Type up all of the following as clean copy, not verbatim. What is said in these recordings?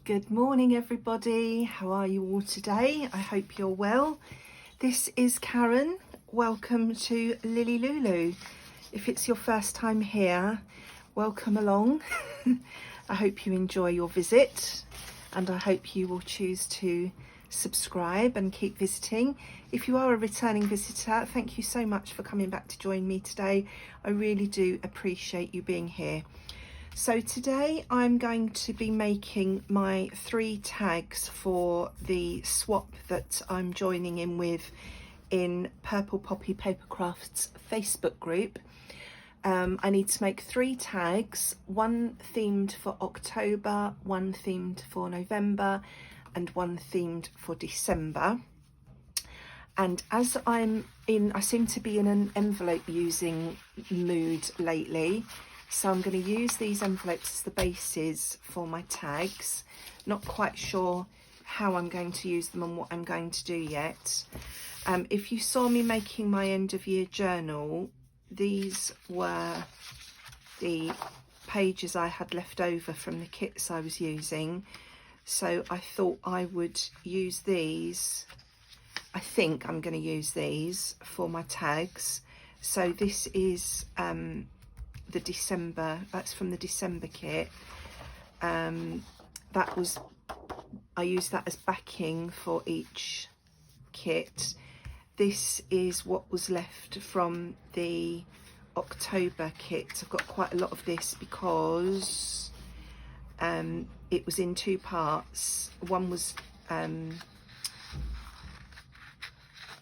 Good morning everybody, how are you all today? I hope you're well. This is Karen, welcome to LilyLuLou. If it's your first time here, welcome along. I hope you enjoy your visit and I hope you will choose to subscribe and keep visiting. If you are a returning visitor, thank you so much for coming back to join me today. I really do appreciate you being here. So today I'm going to be making my 3 tags for the swap that I'm joining in with in Purple Poppy Papercrafts Facebook group. I need to make 3 tags, one themed for October, one themed for November and one themed for December. And as I seem to be in an envelope using mood lately, so I'm going to use these envelopes as the bases for my tags. Not quite sure how I'm going to use them and what I'm going to do yet. If you saw me making my end of year journal, these were the pages I had left over from the kits I was using. So I thought I would use these. I think I'm going to use these for my tags. So this is the December, that's from the December kit. I used that as backing for each kit. This is what was left from the October kit. I've got quite a lot of this because it was in 2 parts. One was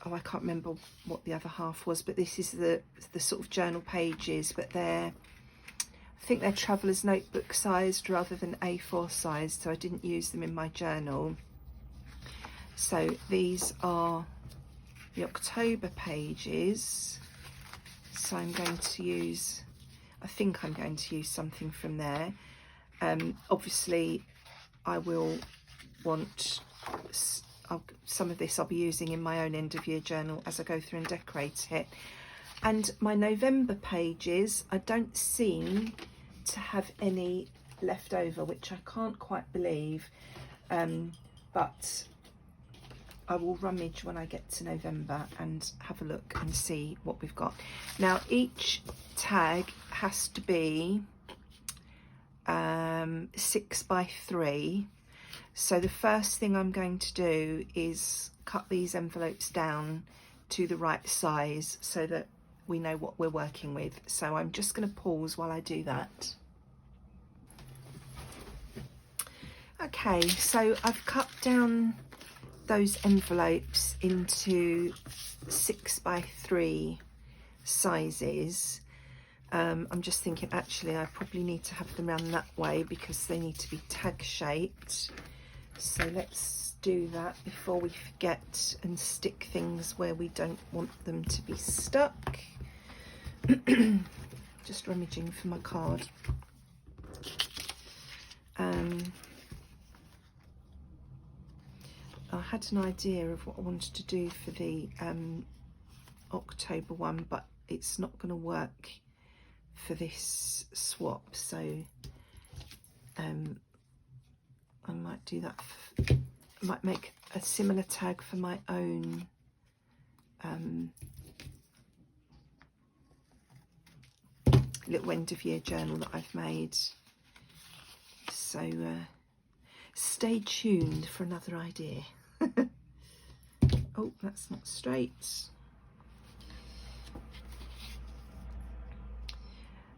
I can't remember what the other half was, but this is the sort of journal pages, but I think they're traveller's notebook sized rather than A4 sized, so I didn't use them in my journal. So these are the October pages, so I'm going to use, I think I'm going to use something from there. Obviously I will want some of this I'll be using in my own end of year journal as I go through and decorate it. And my November pages, I don't seem to have any left over, which I can't quite believe, but I will rummage when I get to November and have a look and see what we've got. Now each tag has to be 6 by 3. So the first thing I'm going to do is cut these envelopes down to the right size so that we know what we're working with. So I'm just going to pause while I do that. Okay, so I've cut down those envelopes into 6 by 3 sizes. I'm just thinking actually I probably need to have them around that way because they need to be tag shaped. So let's do that before we forget and stick things where we don't want them to be stuck. Just rummaging for my card. I had an idea of what I wanted to do for the October one, but it's not going to work for this swap, so I might do that. I might make a similar tag for my own little end of year journal that I've made. So stay tuned for another idea. Oh, that's not straight.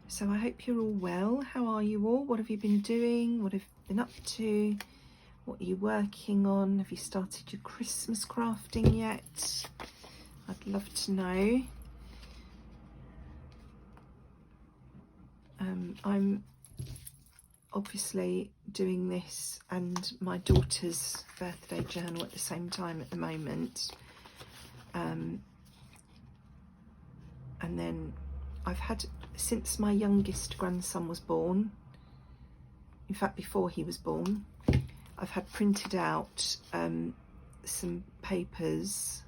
So I hope you're all well. How are you all? What have you been doing? What have you been up to? What are you working on? Have you started your Christmas crafting yet? I'd love to know. I'm obviously doing this and my daughter's birthday journal at the same time at the moment. And then I've had, since my youngest grandson was born, in fact before he was born, I've had printed out some papers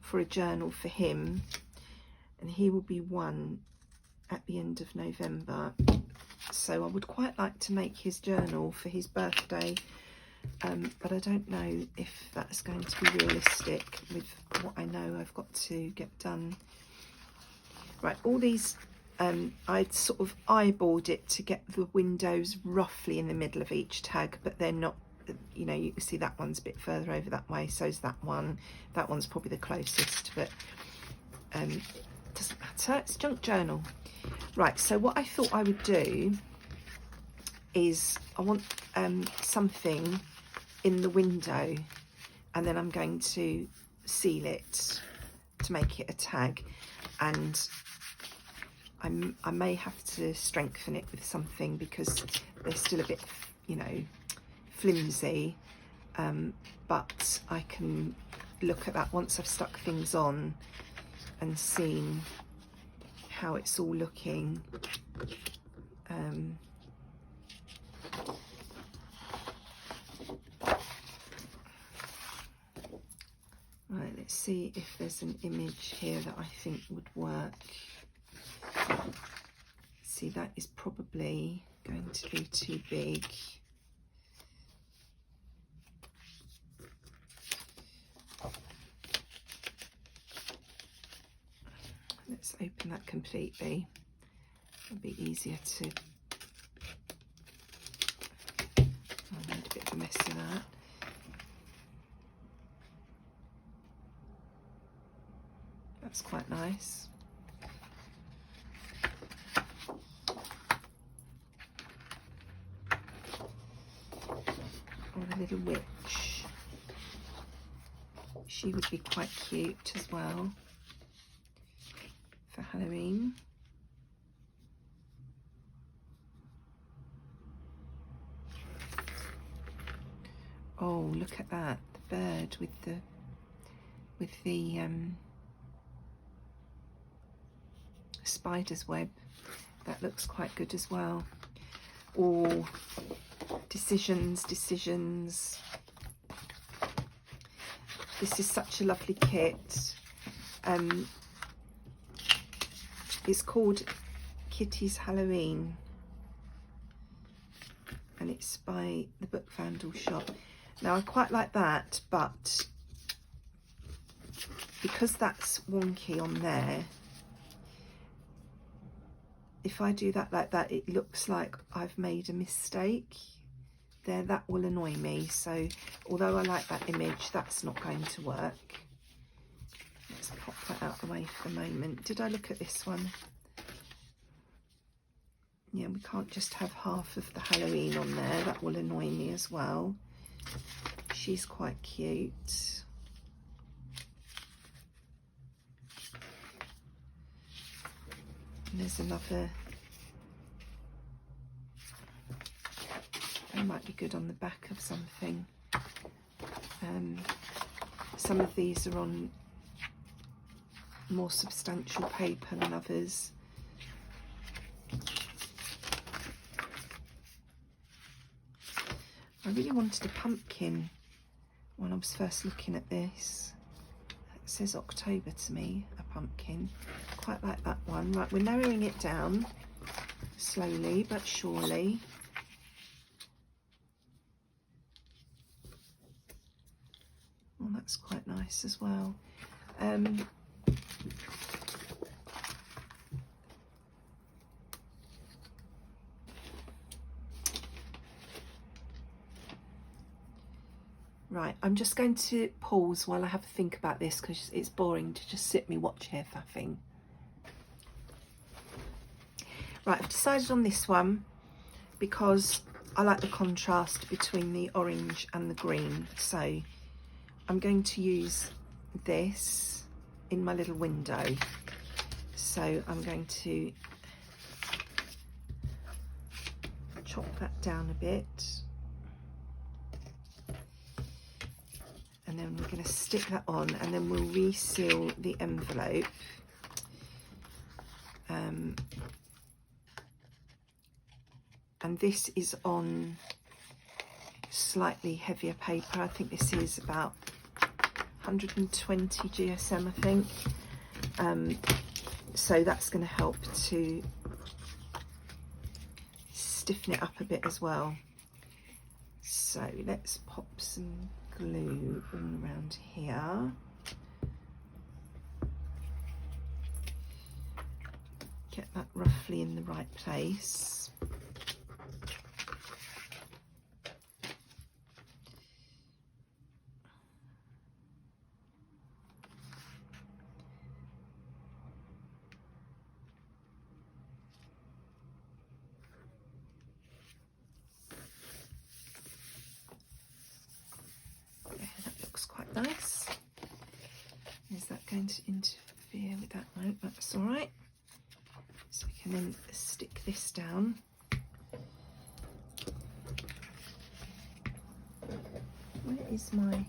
for a journal for him, and he will be 1 at the end of November. So I would quite like to make his journal for his birthday but I don't know if that's going to be realistic with what I know I've got to get done. Right, all these, I'd sort of eyeballed it to get the windows roughly in the middle of each tag, but they're not, you know, you can see that one's a bit further over that way, so's that one. That one's probably the closest, but it doesn't matter, it's junk journal. Right, so what I thought I would do is I want something in the window, and then I'm going to seal it to make it a tag, and I may have to strengthen it with something because they're still a bit, you know, flimsy, but I can look at that once I've stuck things on and seen how it's all looking. Right, let's see if there's an image here that I think would work. See, that is probably going to be too big. Let's open that completely. It'll be easier to... I made a bit of a mess of that. That's quite nice. Or the little witch. She would be quite cute as well for Halloween. Oh, look at that, the bird with the spider's web. That looks quite good as well. Or decisions. This is such a lovely kit. It's called Kitty's Halloween, and it's by the Book Vandal shop. Now I quite like that, but because that's wonky on there, if I do that like that, it looks like I've made a mistake there. That will annoy me. So although I like that image, that's not going to work. Let's pop that out of the way for the moment. Did I look at this one? Yeah, we can't just have half of the Halloween on there. That will annoy me as well. She's quite cute. And there's another. That might be good on the back of something. Some of these are on more substantial paper than others. I really wanted a pumpkin when I was first looking at this. It says October to me, a pumpkin. Quite like that one. Right, we're narrowing it down slowly but surely. Oh, that's quite nice as well. Right, I'm just going to pause while I have a think about this because it's boring to just sit me watch here faffing. Right, I've decided on this one because I like the contrast between the orange and the green. So I'm going to use this in my little window. So I'm going to chop that down a bit. And then we're going to stick that on, and then we'll reseal the envelope. And this is on slightly heavier paper. I think this is about 120 GSM, I think. So that's going to help to stiffen it up a bit as well. So let's pop some glue all around here. Get that roughly in the right place. Quite nice. Is that going to interfere with that? No, that's all right. So we can then stick this down. Where is my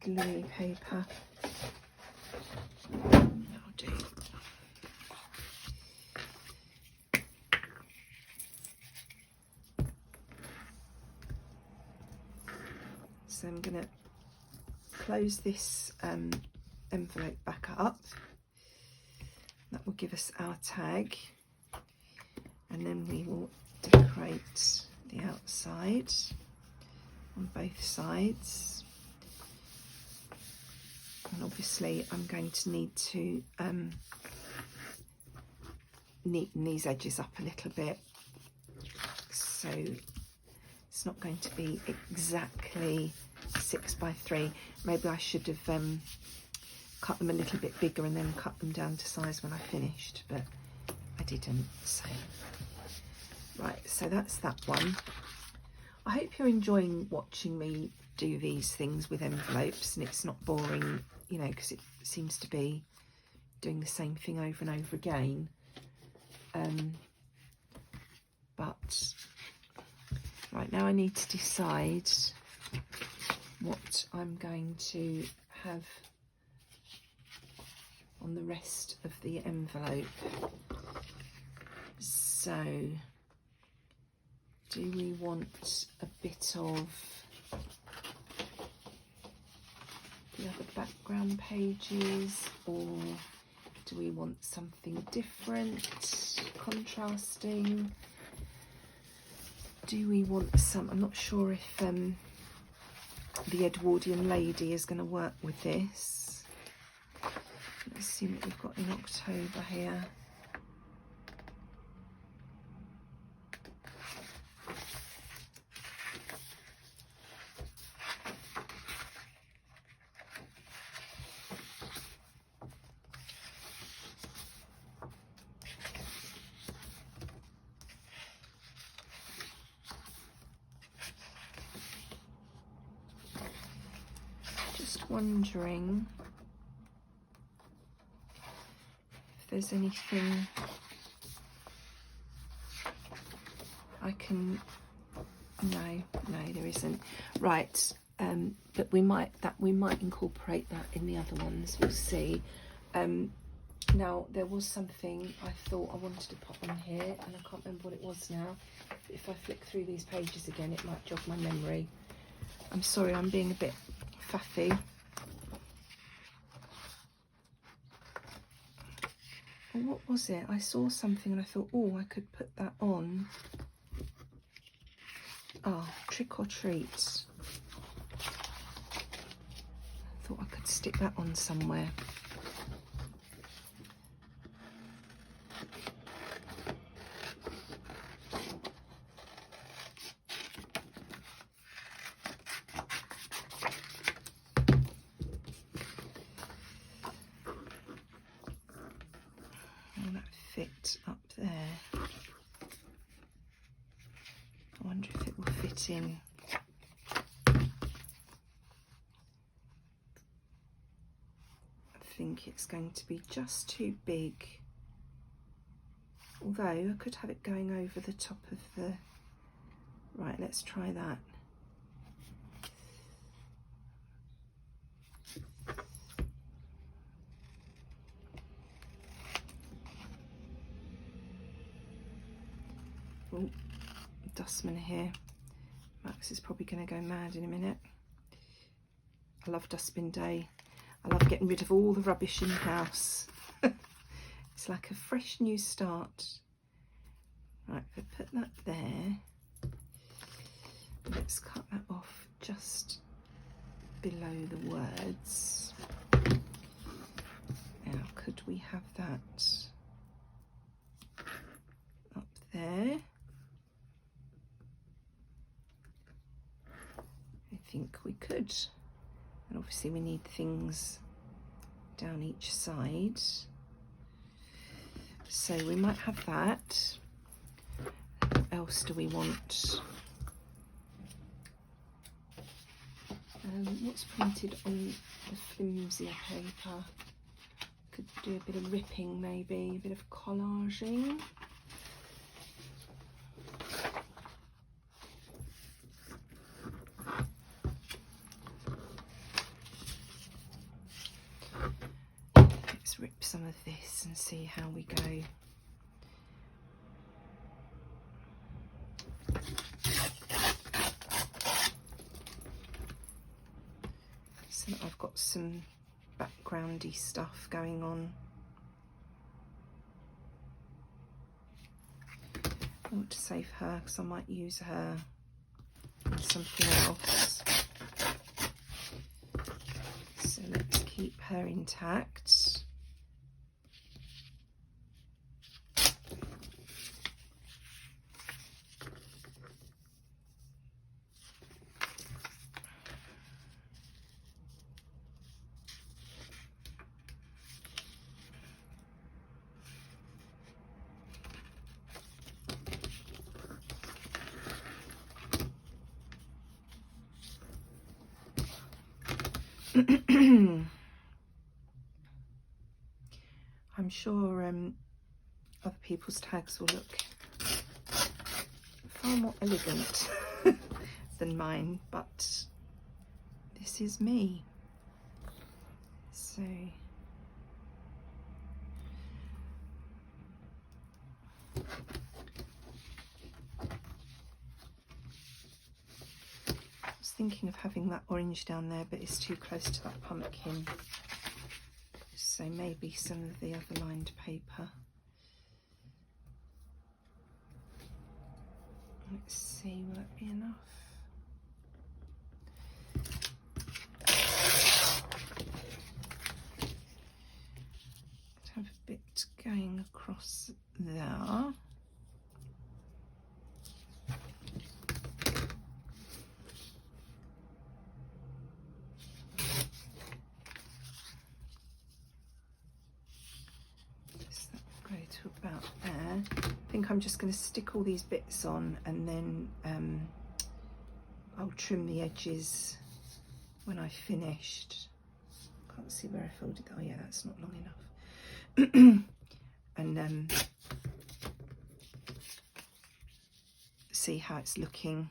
gluey paper? That'll do. So I'm going to close this envelope back up. That will give us our tag, and then we will decorate the outside on both sides. And obviously I'm going to need to neaten these edges up a little bit, so it's not going to be exactly 6 by 3. Maybe I should have cut them a little bit bigger and then cut them down to size when I finished, but I didn't. So right, so that's that one. I hope you're enjoying watching me do these things with envelopes and it's not boring, you know, because it seems to be doing the same thing over and over again. But right now I need to decide what I'm going to have on the rest of the envelope. So do we want a bit of the other background pages, or do we want something different, contrasting? Do we want some, I'm not sure if the Edwardian lady is going to work with this. Let's see what we've got in October here. Wondering if there's anything I can, no there isn't. Right, but we might incorporate that in the other ones, we'll see. Now there was something I thought I wanted to pop on here and I can't remember what it was now. If I flick through these pages again it might jog my memory. I'm sorry, I'm being a bit faffy. What was it? I saw something and I thought, oh, I could put that on. Oh, Trick or Treat. I thought I could stick that on somewhere. Fit up there. I wonder if it will fit in. I think it's going to be just too big, although I could have it going over the top of the, right, let's try that. Oh, dustman here. Max is probably going to go mad in a minute. I love dustbin day. I love getting rid of all the rubbish in the house. It's like a fresh new start. Right, but put that there. let's cut that off just below the words. Now, could we have that up there? I think we could. And obviously we need things down each side. So we might have that. What else do we want? What's printed on the flimsier paper? Could do a bit of ripping maybe, a bit of collaging. Let's rip some of this and see how we go. So that I've got some backgroundy stuff going on. I want to save her because I might use her in something else. So let's keep her intact. I'm sure other people's tags will look far more elegant than mine, but this is me. So I was thinking of having that orange down there, but it's too close to that pumpkin. So maybe some of the other lined paper. Let's see, will that be enough? Let's have a bit going across there. About there. I think I'm just going to stick all these bits on, and then I'll trim the edges when I've finished. Can't see where I folded that. Oh yeah, that's not long enough. And see how it's looking.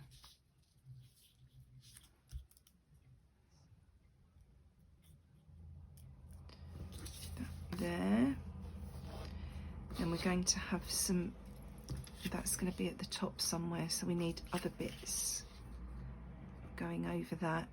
That there. And we're going to have some, that's going to be at the top somewhere, so we need other bits going over that.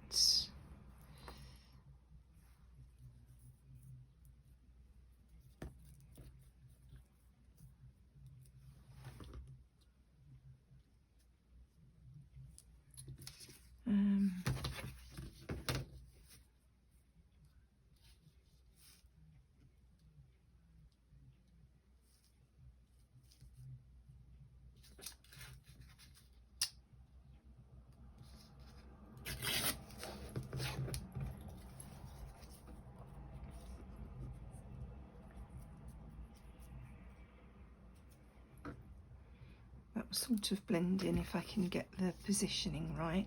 That will sort of blend in if I can get the positioning right.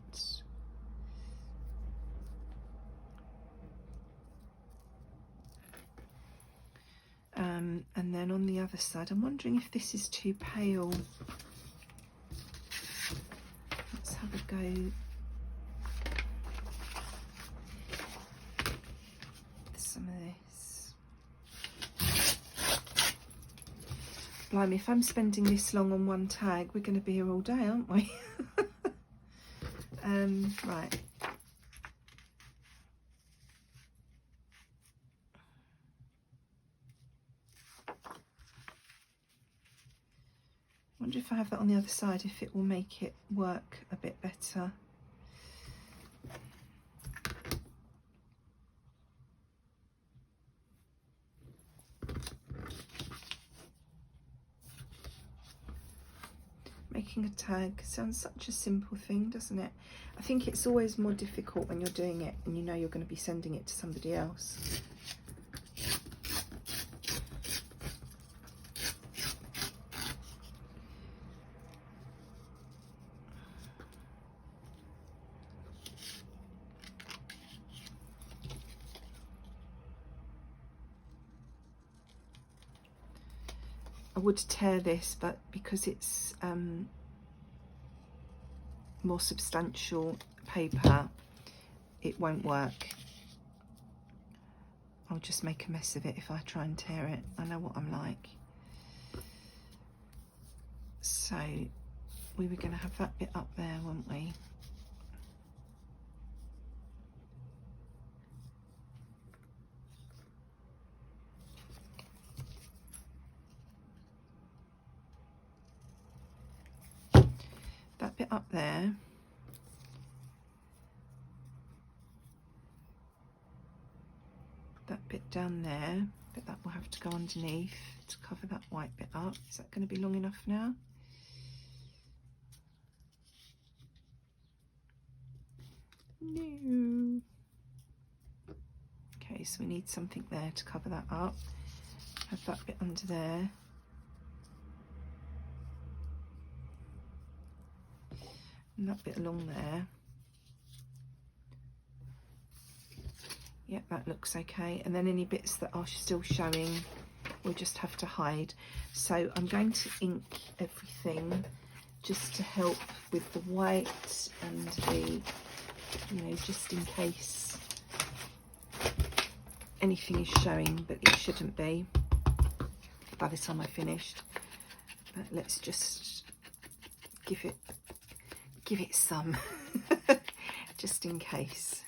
And then on the other side, I'm wondering if this is too pale. Let's have a go. With some of this. Blimey, if I'm spending this long on one tag, we're going to be here all day, aren't we? Right. I wonder if I have that on the other side, if it will make it work a bit better. Making a tag sounds such a simple thing, doesn't it? I think it's always more difficult when you're doing it and you know you're going to be sending it to somebody else. I would tear this, but because it's more substantial paper, it won't work. I'll just make a mess of it if I try and tear it. I know what I'm like. So we were going to have that bit up there, weren't we? That bit up there. That bit down there, but that will have to go underneath to cover that white bit up. Is that going to be long enough now? No. Okay, so we need something there to cover that up. Have that bit under there. And that bit along there. Yep, that looks okay. And then any bits that are still showing, we'll just have to hide. So I'm going to ink everything just to help with the white and the, you know, just in case anything is showing, but it shouldn't be by the time I finished. But let's just give it some just in case.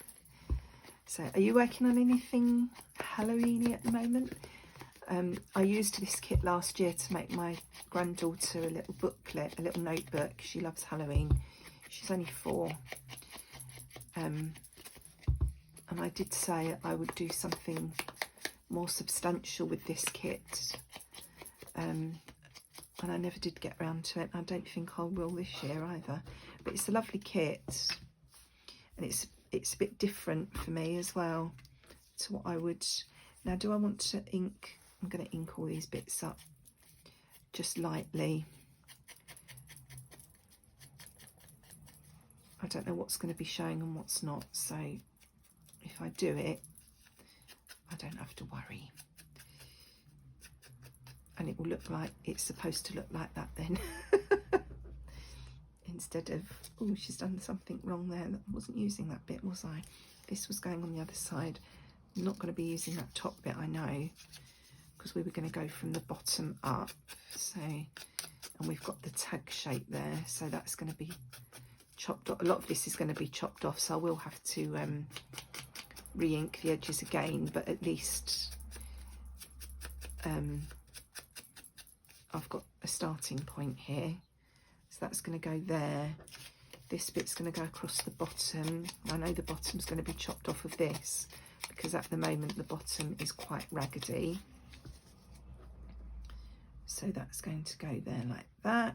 So are you working on anything Halloweeny at the moment? I used this kit last year to make my granddaughter a little booklet, a little notebook. She loves Halloween. She's only 4. And I did say I would do something more substantial with this kit. And I never did get around to it. I don't think I will this year either. But it's a lovely kit, and it's a bit different for me as well to what I would. Now, do I want to ink? I'm going to ink all these bits up just lightly. I don't know what's going to be showing and what's not, so if I do it, I don't have to worry. And it will look like it's supposed to look like that then. Instead of, oh, she's done something wrong there. I wasn't using that bit, was I? This was going on the other side. I'm not going to be using that top bit, I know, because we were going to go from the bottom up. So, and we've got the tag shape there, so that's going to be chopped off. A lot of this is going to be chopped off, so I will have to re-ink the edges again, but at least I've got a starting point here. So that's going to go there. This bit's going to go across the bottom. I know the bottom's going to be chopped off of this because at the moment the bottom is quite raggedy. So that's going to go there like that.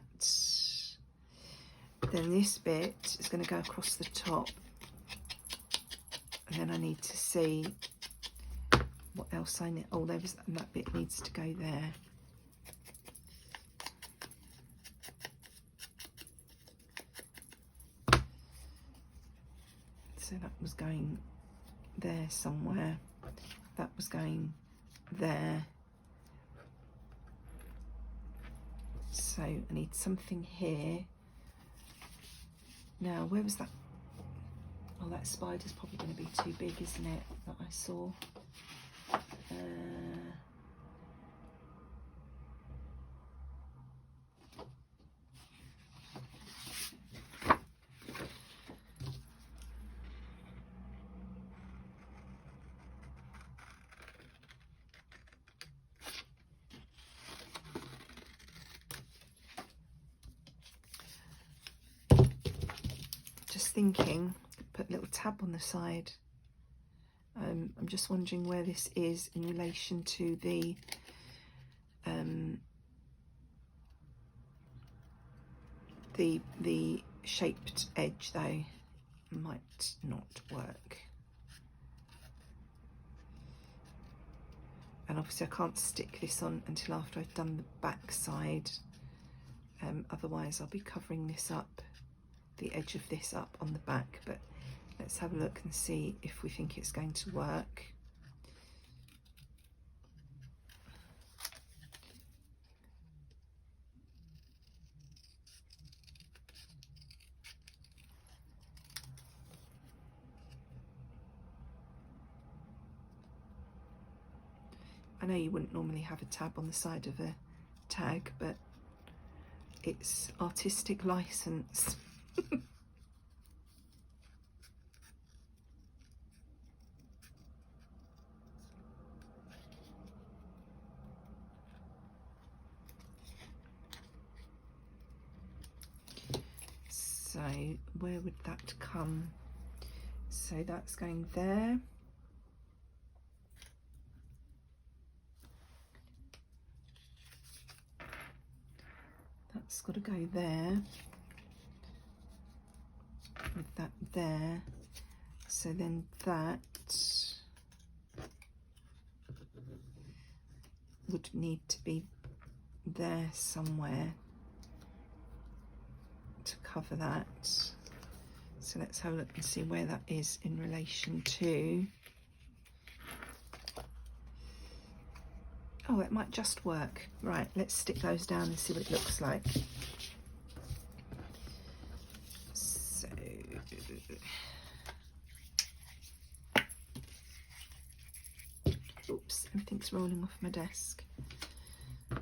Then this bit is going to go across the top. And then I need to see what else I need. Oh, there was that bit needs to go there. So that was going there somewhere. That was going there. So I need something here. Now, where was that? Oh, that spider's probably going to be too big, isn't it, that I saw? Thinking, put a little tab on the side. I'm just wondering where this is in relation to the The shaped edge though might not work. And obviously I can't stick this on until after I've done the back side. Otherwise I'll be covering this up, the edge of this up on the back, but let's have a look and see if we think it's going to work. I know you wouldn't normally have a tab on the side of a tag, but it's artistic license. So where would that come? So that's going there. That's got to go there, with that there, so then that would need to be there somewhere to cover that. So let's have a look and see where that is in relation to. Oh, it might just work. Right, let's stick those down and see what it looks like. So, oops, everything's rolling off my desk.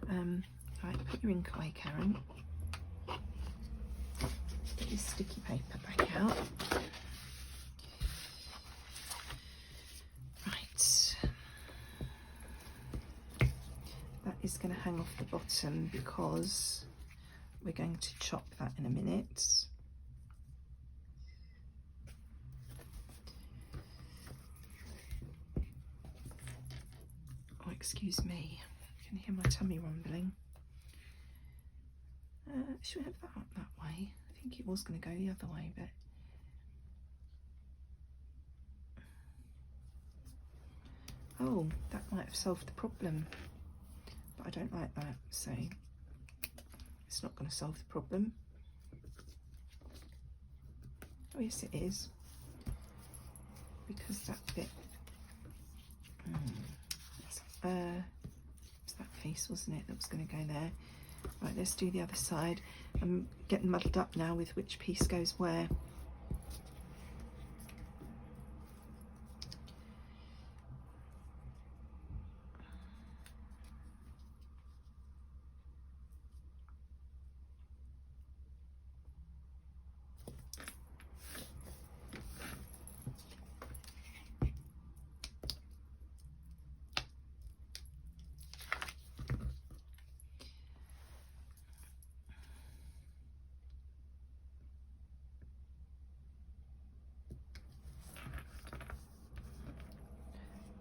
Right, put your ink away, Karen. Get your sticky paper back out. Is going to hang off the bottom because we're going to chop that in a minute. Oh, excuse me, you can hear my tummy rumbling. Should we have that up that way? I think it was going to go the other way, but oh, that might have solved the problem. But I don't like that, so it's not going to solve the problem. Oh yes it is, because that bit, it's that piece, wasn't it, that was going to go there. Right, let's do the other side. I'm getting muddled up now with which piece goes where.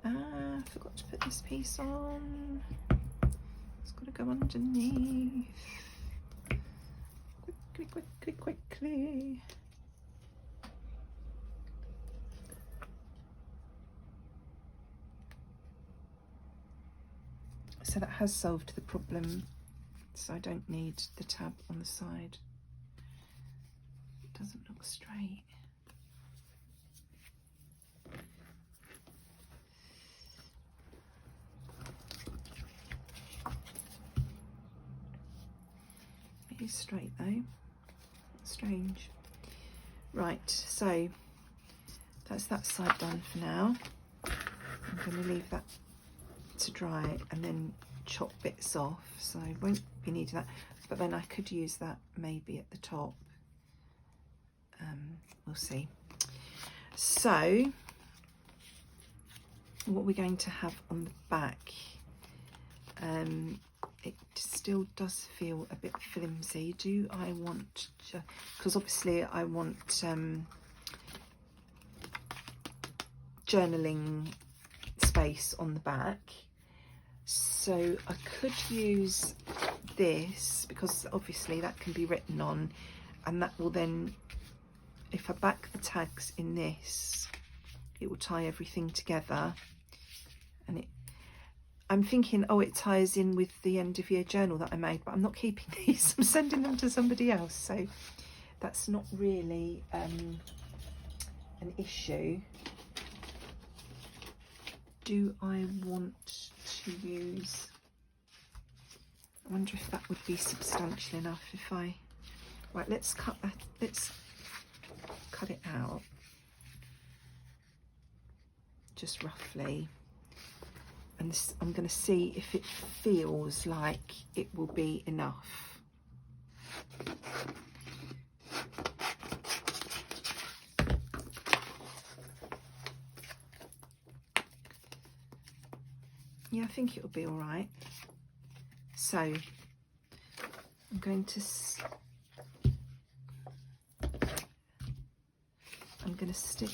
I forgot to put this piece on. It's got to go underneath. Quickly. So that has solved the problem. So I don't need the tab on the side. It doesn't look straight. It is straight though. Strange. Right, so that's that side done for now. I'm going to leave that to dry and then chop bits off, so I won't be needing that, but then I could use that maybe at the top. We'll see. So what we're going to have on the back, it still does feel a bit flimsy. Do I want, because obviously I want journaling space on the back, so I could use this because obviously that can be written on, and that will then, if I back the tags in this, it will tie everything together. And I'm thinking, oh, it ties in with the end of year journal that I made, but I'm not keeping these. I'm sending them to somebody else, so that's not really an issue. Do I want to use, I wonder if that would be substantial enough if I, right, let's cut that, let's cut it out just roughly, and this, I'm going to see if it feels like it will be enough. Yeah, I think it'll be all right. So I'm going to stick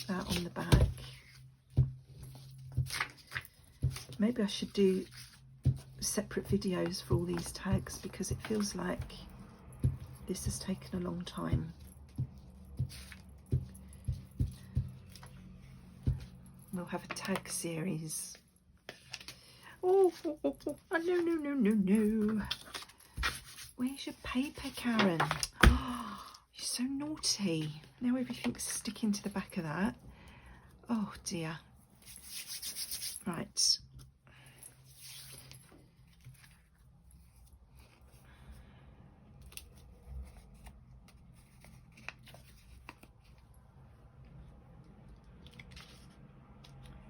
that on the back. Maybe I should do separate videos for all these tags, because it feels like this has taken a long time. We'll have a tag series. Oh, no. Where's your paper, Karen? Oh, you're so naughty. Now everything's sticking to the back of that. Oh dear. Right.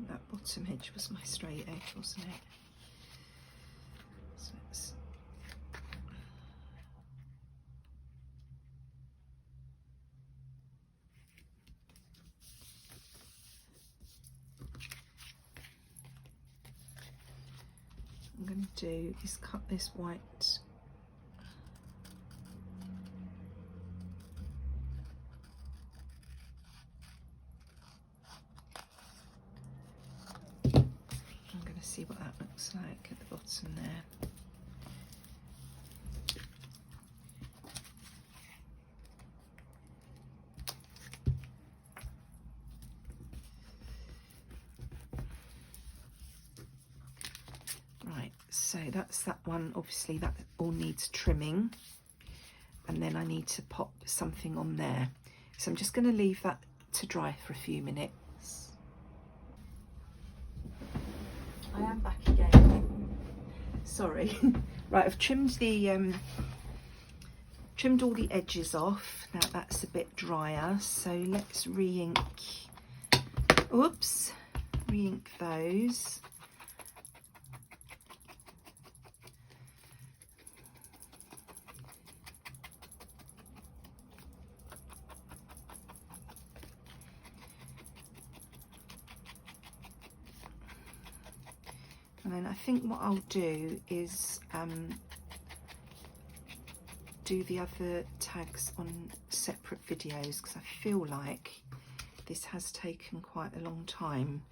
That bottom edge was my straight edge, wasn't it? So let's, what I'm going to do is cut this white . See what that looks like at the bottom there. Right, so that's that one. Obviously that all needs trimming, and then I need to pop something on there. So I'm just going to leave that to dry for a few minutes. I am back again. Sorry. Right, I've trimmed the trimmed all the edges off. Now that's a bit drier, so let's re-ink. Oops, re-ink those. And then I think what I'll do is do the other tags on separate videos, because I feel like this has taken quite a long time.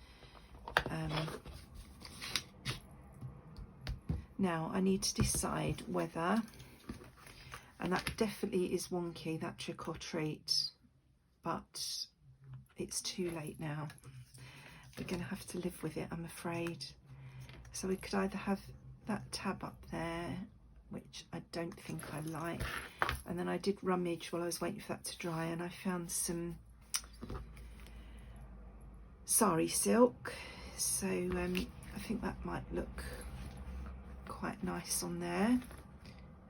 Now I need to decide whether, and that definitely is wonky, that trick or treat, but it's too late now. We're going to have to live with it, I'm afraid. So we could either have that tab up there, which I don't think I like, and then I did rummage while I was waiting for that to dry, and I found some sari silk, so I think that might look quite nice on there.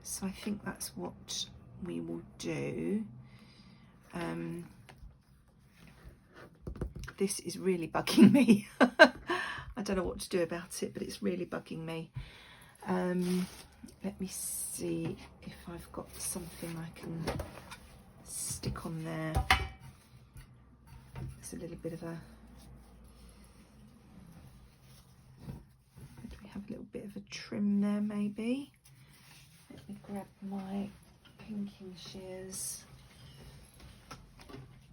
So I think that's what we will do. This is really bugging me. I don't know what to do about it, but it's really bugging me. Let me see if I've got something I can stick on there. There's a little bit of a, do we have a little bit of a trim there maybe? Let me grab my pinking shears.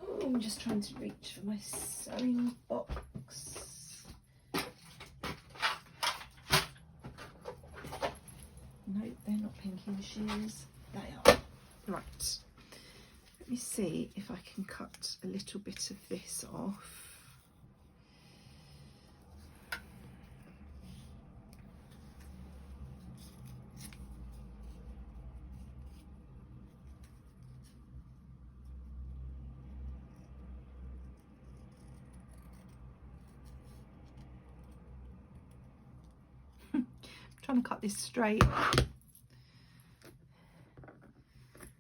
Oh, I'm just trying to reach for my sewing box. No, they're not pinking shears. They are. Right. Let me see if I can cut a little bit of this off. Trying to cut this straight.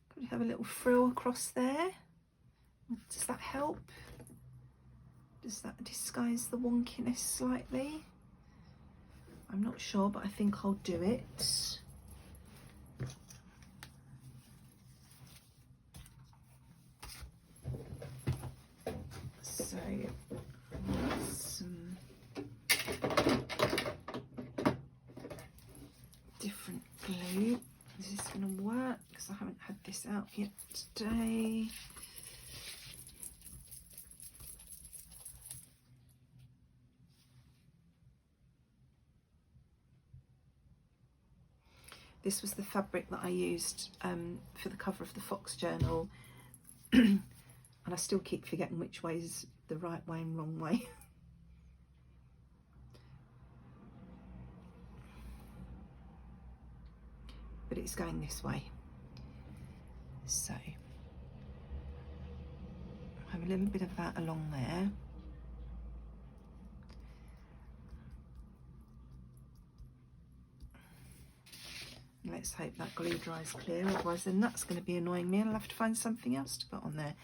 Could we have a little frill across there? Does that help? Does that disguise the wonkiness slightly? I'm not sure, but I think I'll do it. So, some different glue. Is this going to work? Because I haven't had this out yet today. This was the fabric that I used for the cover of the Fox journal. And I still keep forgetting which way is the right way and wrong way. But it's going this way. So I have a little bit of that along there. Let's hope that glue dries clear, otherwise then that's going to be annoying me and I'll have to find something else to put on there.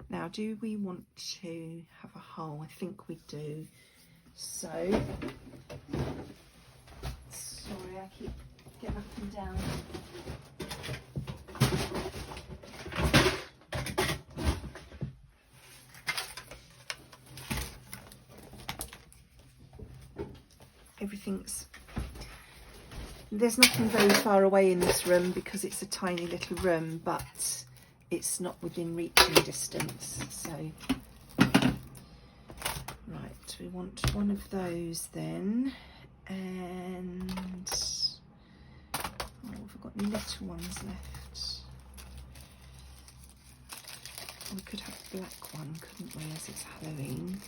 Now, do we want to have a hole? I think we do. So, sorry, I keep getting up and down. There's nothing very far away in this room because it's a tiny little room, but it's not within reaching distance. So, right, we want one of those then, and oh, have I got any little ones left? We could have a black one, couldn't we, as it's Halloween?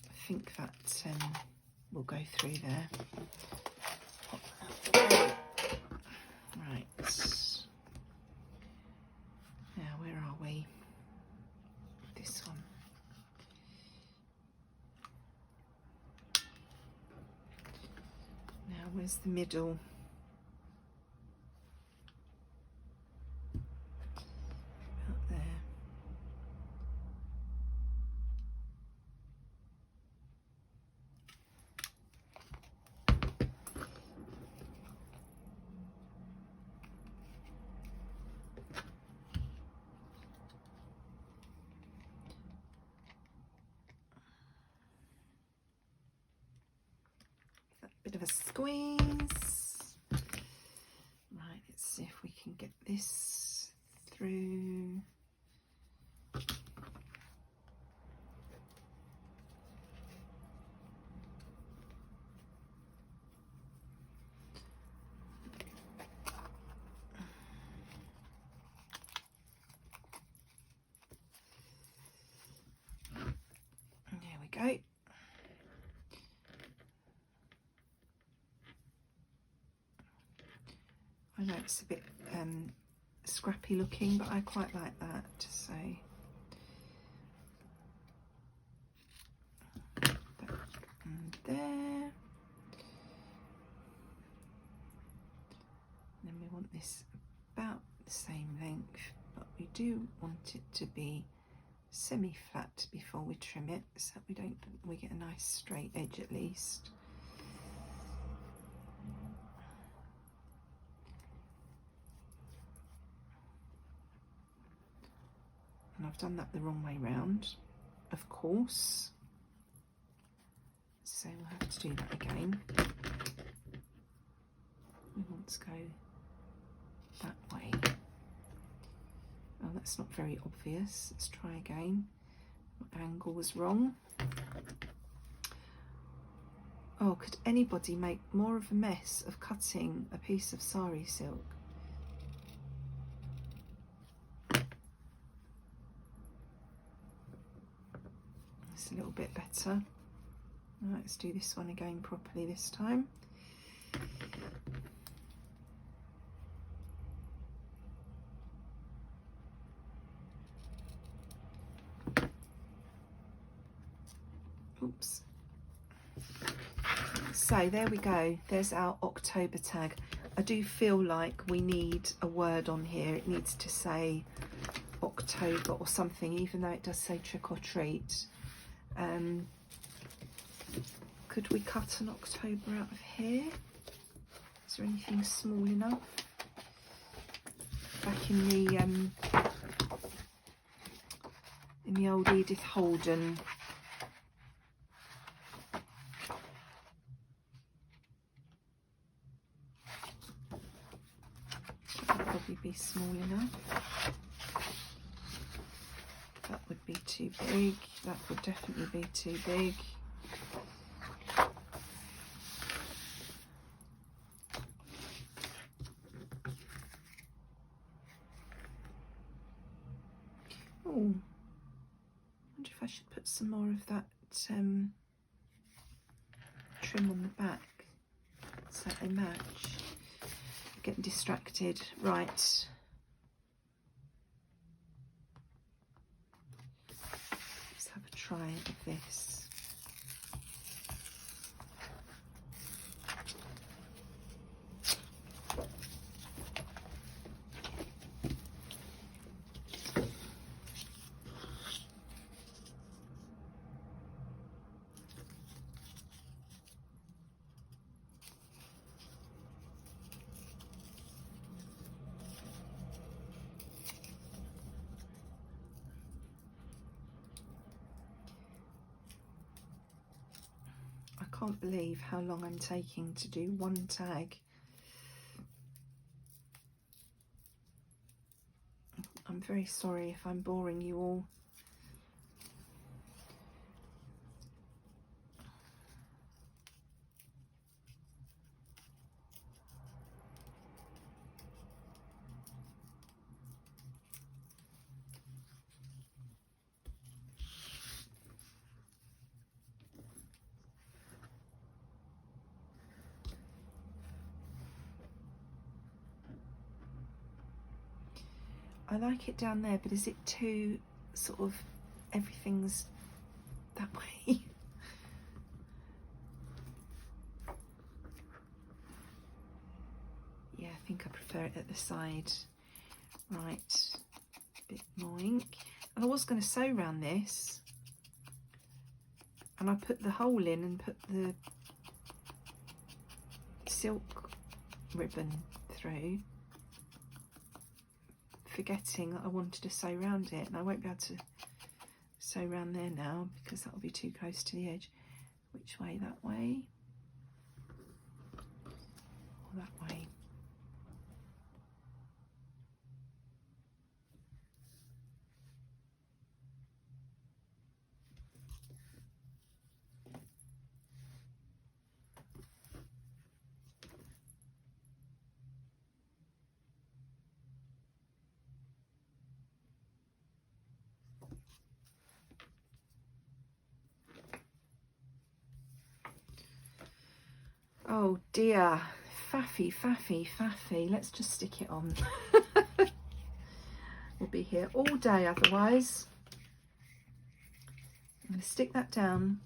I think that will go through there. Pop that away. Right. Now, where are we? This one. Now, where's the middle? Out there. Bit of a squeeze. Right, let's see if we can get this through. There we go. I know it's a bit scrappy looking, but I quite like that, so that and there. And then we want this about the same length, but we do want it to be semi-flat before we trim it, so we get a nice straight edge at least. And I've done that the wrong way round, of course, so we'll have to do that again. We want to go that way. Oh, that's not very obvious. Let's try again. My angle was wrong. Oh, could anybody make more of a mess of cutting a piece of sari silk? It's a little bit better. Right, let's do this one again properly this time. Oops. So there we go, there's our October tag. I do feel like we need a word on here. It needs to say October or something, even though it does say trick or treat. Could we cut an October out of here? Is there anything small enough? Back in the old Edith Holden. That would probably be small enough. That would be too big. That would definitely be too big. Oh, I wonder if I should put some more of that trim on the back so they match. Getting distracted. Right. Let's have a try of this. I can't believe how long I'm taking to do one tag. I'm very sorry if I'm boring you all. I like it down there, but is it too sort of everything's that way? Yeah, I think I prefer it at the side. Right, a bit more ink. And I was going to sew around this, and I put the hole in and put the silk ribbon through, forgetting that I wanted to sew around it, and I won't be able to sew around there now because that will be too close to the edge. Which way? That way? Or that way? Oh dear, faffy, faffy, faffy. Let's just stick it on. We'll be here all day otherwise. I'm going to stick that down,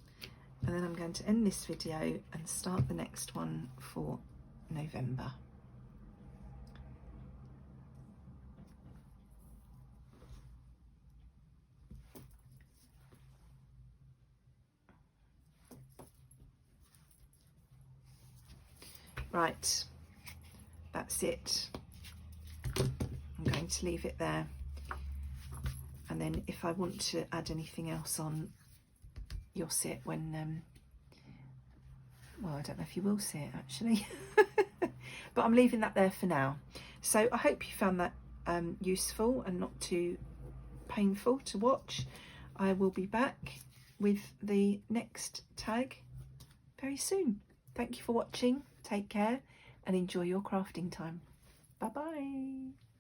and then I'm going to end this video and start the next one for November. Right, that's it. I'm going to leave it there, and then if I want to add anything else on, you'll see it when well, I don't know if you will see it actually. But I'm leaving that there for now. So I hope you found that useful and not too painful to watch. I will be back with the next tag very soon. Thank you for watching. Take care and enjoy your crafting time. Bye bye.